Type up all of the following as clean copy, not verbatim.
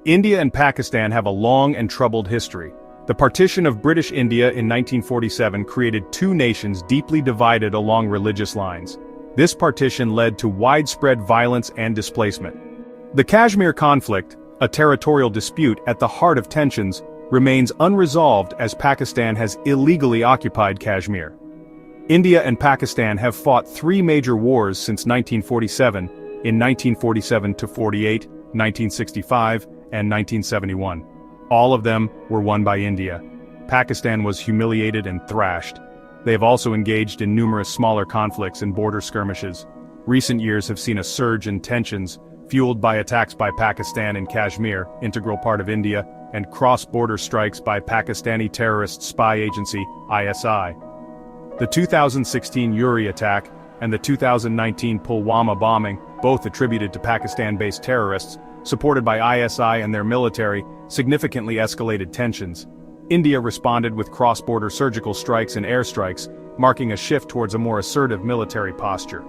India and Pakistan have a long and troubled history. The partition of British India in 1947 created two nations deeply divided along religious lines. This partition led to widespread violence and displacement. The Kashmir conflict, a territorial dispute at the heart of tensions, remains unresolved as Pakistan has illegally occupied Kashmir. India and Pakistan have fought three major wars since 1947, in 1947-48, 1965, and 1971. All of them were won by India. Pakistan was humiliated and thrashed. They have also engaged in numerous smaller conflicts and border skirmishes. Recent years have seen a surge in tensions, fueled by attacks by Pakistan in Kashmir, integral part of India, and cross-border strikes by Pakistani terrorist spy agency, ISI. The 2016 Uri attack and the 2019 Pulwama bombing, both attributed to Pakistan-based terrorists, supported by ISI and their military, significantly escalated tensions. India responded with cross-border surgical strikes and airstrikes, marking a shift towards a more assertive military posture.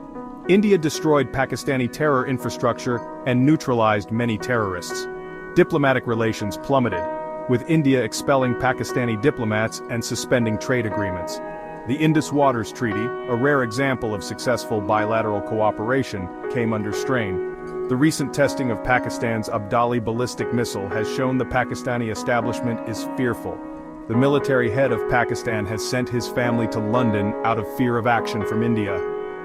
India destroyed Pakistani terror infrastructure and neutralized many terrorists. Diplomatic relations plummeted, with India expelling Pakistani diplomats and suspending trade agreements. The Indus Waters Treaty, a rare example of successful bilateral cooperation, came under strain. The recent testing of Pakistan's Abdali ballistic missile has shown the Pakistani establishment is fearful. The military head of Pakistan has sent his family to London out of fear of action from India.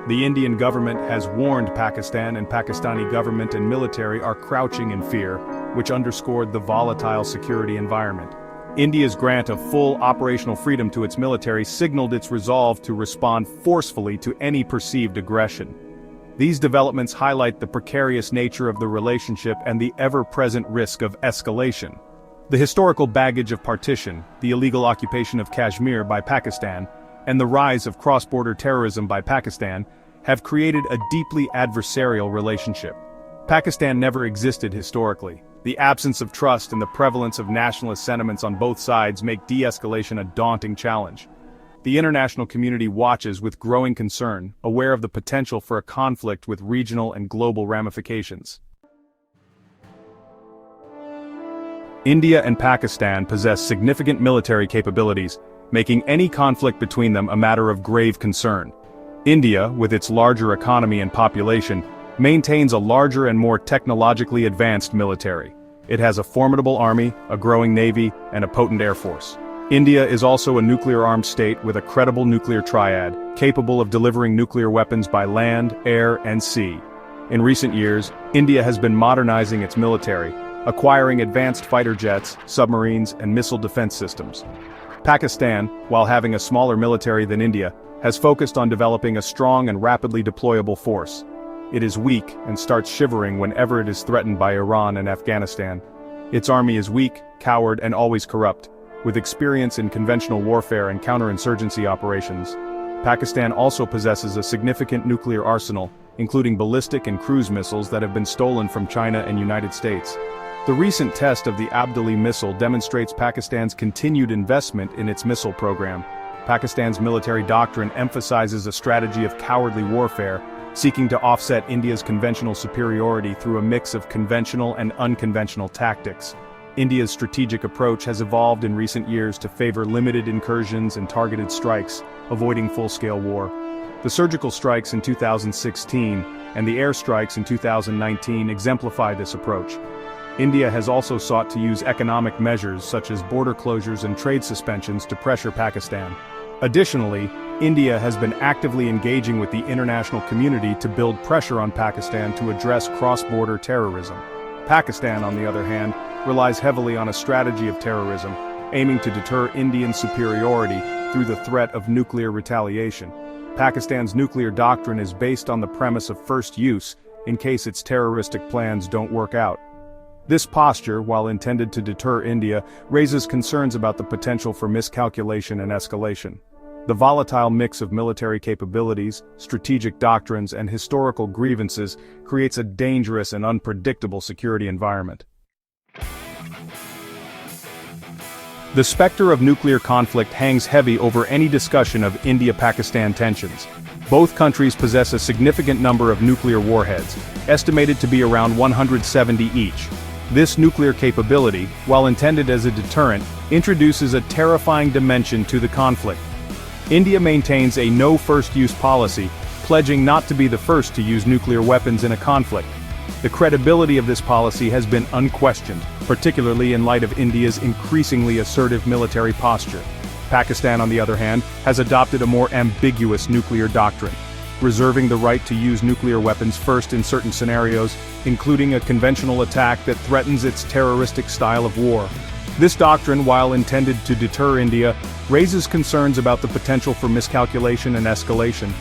The Indian government has warned Pakistan, and Pakistani government and military are crouching in fear, which underscored the volatile security environment. India's grant of full operational freedom to its military signaled its resolve to respond forcefully to any perceived aggression. These developments highlight the precarious nature of the relationship and the ever-present risk of escalation. The historical baggage of partition, the illegal occupation of Kashmir by Pakistan, and the rise of cross-border terrorism by Pakistan have created a deeply adversarial relationship. Pakistan never existed historically. The absence of trust and the prevalence of nationalist sentiments on both sides make de-escalation a daunting challenge. The international community watches with growing concern, aware of the potential for a conflict with regional and global ramifications. India and Pakistan possess significant military capabilities, making any conflict between them a matter of grave concern. India, with its larger economy and population, maintains a larger and more technologically advanced military. It has a formidable army, a growing navy, and a potent air force. India is also a nuclear-armed state with a credible nuclear triad, capable of delivering nuclear weapons by land, air, and sea. In recent years, India has been modernizing its military, acquiring advanced fighter jets, submarines, and missile defense systems. Pakistan, while having a smaller military than India, has focused on developing a strong and rapidly deployable force. It is weak and starts shivering whenever it is threatened by Iran and Afghanistan. Its army is weak, coward, and always corrupt. With experience in conventional warfare and counterinsurgency operations, Pakistan also possesses a significant nuclear arsenal, including ballistic and cruise missiles that have been stolen from China and United States. The recent test of the Abdali missile demonstrates Pakistan's continued investment in its missile program. Pakistan's military doctrine emphasizes a strategy of cowardly warfare, seeking to offset India's conventional superiority through a mix of conventional and unconventional tactics. India's strategic approach has evolved in recent years to favor limited incursions and targeted strikes, avoiding full-scale war. The surgical strikes in 2016 and the airstrikes in 2019 exemplify this approach. India has also sought to use economic measures such as border closures and trade suspensions to pressure Pakistan. Additionally, India has been actively engaging with the international community to build pressure on Pakistan to address cross-border terrorism. Pakistan, on the other hand, relies heavily on a strategy of terrorism, aiming to deter Indian superiority through the threat of nuclear retaliation. Pakistan's nuclear doctrine is based on the premise of first use, in case its terroristic plans don't work out. This posture, while intended to deter India, raises concerns about the potential for miscalculation and escalation. The volatile mix of military capabilities, strategic doctrines, and historical grievances creates a dangerous and unpredictable security environment. The specter of nuclear conflict hangs heavy over any discussion of India-Pakistan tensions. Both countries possess a significant number of nuclear warheads, estimated to be around 170 each. This nuclear capability, while intended as a deterrent, introduces a terrifying dimension to the conflict. India maintains a no-first-use policy, pledging not to be the first to use nuclear weapons in a conflict. The credibility of this policy has been unquestioned, particularly in light of India's increasingly assertive military posture. Pakistan, on the other hand, has adopted a more ambiguous nuclear doctrine, reserving the right to use nuclear weapons first in certain scenarios, including a conventional attack that threatens its terroristic style of war. This doctrine, while intended to deter India, raises concerns about the potential for miscalculation and escalation.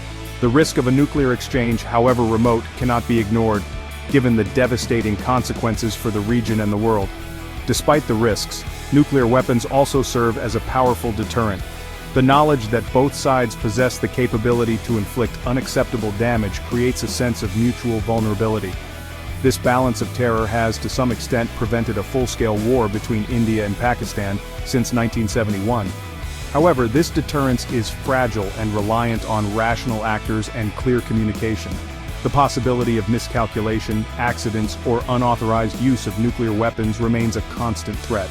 The risk of a nuclear exchange, however remote, cannot be ignored, given the devastating consequences for the region and the world. Despite the risks, nuclear weapons also serve as a powerful deterrent. The knowledge that both sides possess the capability to inflict unacceptable damage creates a sense of mutual vulnerability. This balance of terror has to some extent prevented a full-scale war between India and Pakistan since 1971. However, this deterrence is fragile and reliant on rational actors and clear communication. The possibility of miscalculation, accidents, or unauthorized use of nuclear weapons remains a constant threat.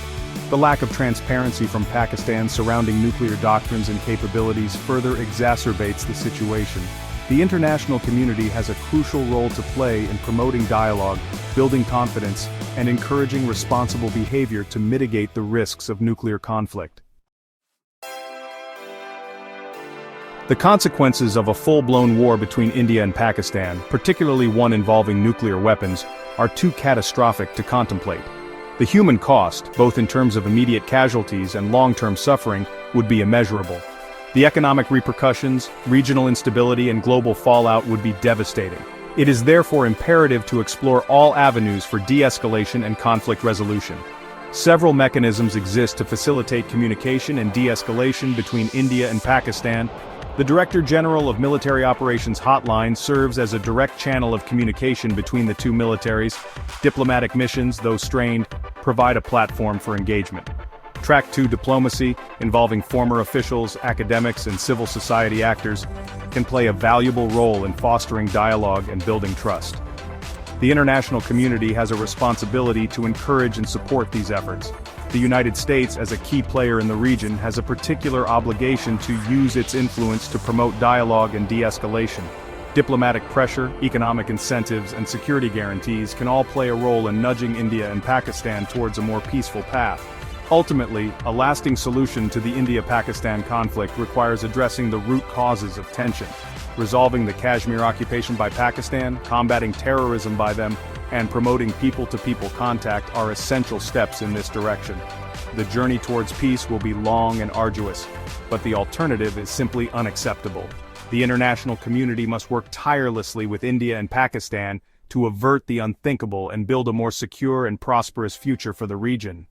The lack of transparency from Pakistan surrounding nuclear doctrines and capabilities further exacerbates the situation. The international community has a crucial role to play in promoting dialogue, building confidence, and encouraging responsible behavior to mitigate the risks of nuclear conflict. The consequences of a full-blown war between India and Pakistan, particularly one involving nuclear weapons, are too catastrophic to contemplate. The human cost, both in terms of immediate casualties and long-term suffering, would be immeasurable. The economic repercussions, regional instability, and global fallout would be devastating. It is therefore imperative to explore all avenues for de-escalation and conflict resolution. Several mechanisms exist to facilitate communication and de-escalation between India and Pakistan. The Director General of Military Operations Hotline serves as a direct channel of communication between the two militaries. Diplomatic missions, though strained, provide a platform for engagement. Track 2 diplomacy, involving former officials, academics, and civil society actors, can play a valuable role in fostering dialogue and building trust. The international community has a responsibility to encourage and support these efforts. The United States, as a key player in the region, has a particular obligation to use its influence to promote dialogue and de-escalation. Diplomatic pressure, economic incentives, and security guarantees can all play a role in nudging India and Pakistan towards a more peaceful path. Ultimately, a lasting solution to the India-Pakistan conflict requires addressing the root causes of tension. Resolving the Kashmir occupation by Pakistan, combating terrorism by them, and promoting people-to-people contact are essential steps in this direction. The journey towards peace will be long and arduous, but the alternative is simply unacceptable. The international community must work tirelessly with India and Pakistan to avert the unthinkable and build a more secure and prosperous future for the region.